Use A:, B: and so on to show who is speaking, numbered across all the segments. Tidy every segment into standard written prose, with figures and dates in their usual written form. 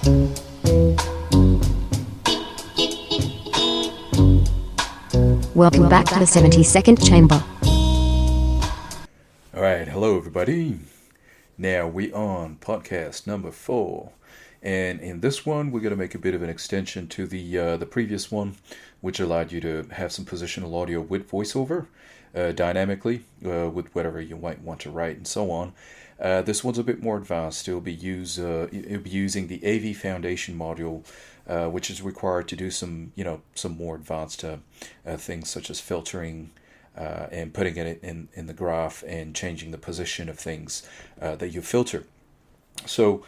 A: Welcome back to the 72nd chamber.
B: Alright, hello everybody. Now we on podcast number 4. And in this one, we're going to make a bit of an extension to the previous one, which allowed you to have some positional audio with voiceover dynamically with whatever you might want to write and so on. This one's a bit more advanced. It'll be using the AV Foundation module, which is required to do some more advanced things such as filtering and putting it in the graph and changing the position of things that you filter. So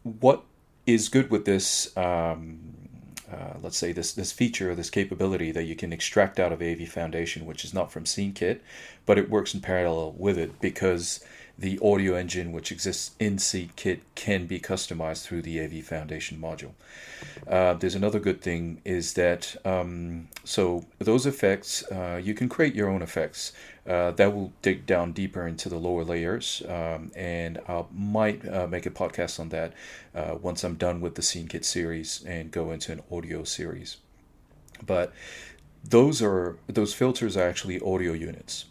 B: what is good with this, let's say this feature, this capability that you can extract out of AV Foundation, which is not from SceneKit, but it works in parallel with it because the audio engine which exists in SceneKit can be customized through the AV Foundation module. There's another good thing is that so those effects, you can create your own effects. That will dig down deeper into the lower layers, and I might make a podcast on that once I'm done with the SceneKit series and go into an audio series. But those filters are actually audio units.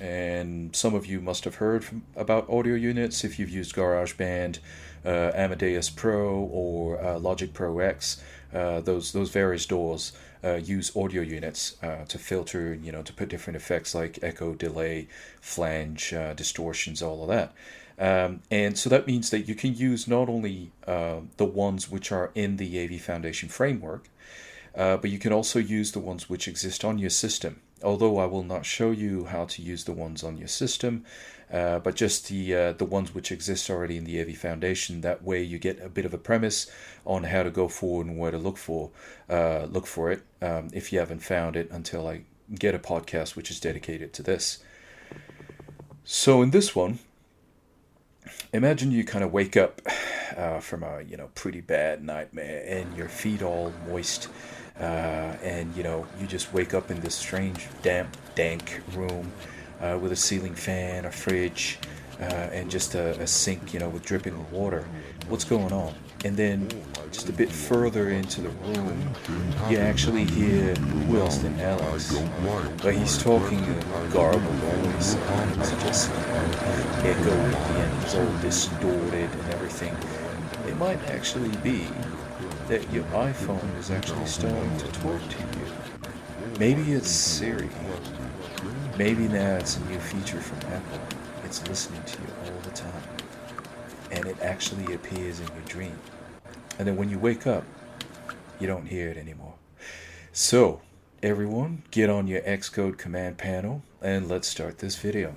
B: And some of you must have heard about audio units if you've used GarageBand, Amadeus Pro, or Logic Pro X. Those various DAWs use audio units to filter, to put different effects like echo, delay, flange, distortions, all of that. And so that means that you can use not only the ones which are in the AV Foundation framework, but you can also use the ones which exist on your system. Although I will not show you how to use the ones on your system, but just the ones which exist already in the AV Foundation. That way you get a bit of a premise on how to go forward and where to look for it if you haven't found it until I get a podcast which is dedicated to this. So in this one, imagine you kind of wake up from a pretty bad nightmare and your feet all moist. And you just wake up in this strange, damp, dank room with a ceiling fan, a fridge, and just a sink, with dripping water. What's going on? And then just a bit further into the room, you actually hear who else than Alex. But he's talking a garbled voice, and it's just echoey, and it's all distorted and everything. It might actually be that your iPhone is actually starting to talk to you. Maybe it's Siri. Maybe now it's a new feature from Apple. It's listening to you all the time. And it actually appears in your dream. And then when you wake up, you don't hear it anymore. So, everyone, get on your Xcode command panel and let's start this video.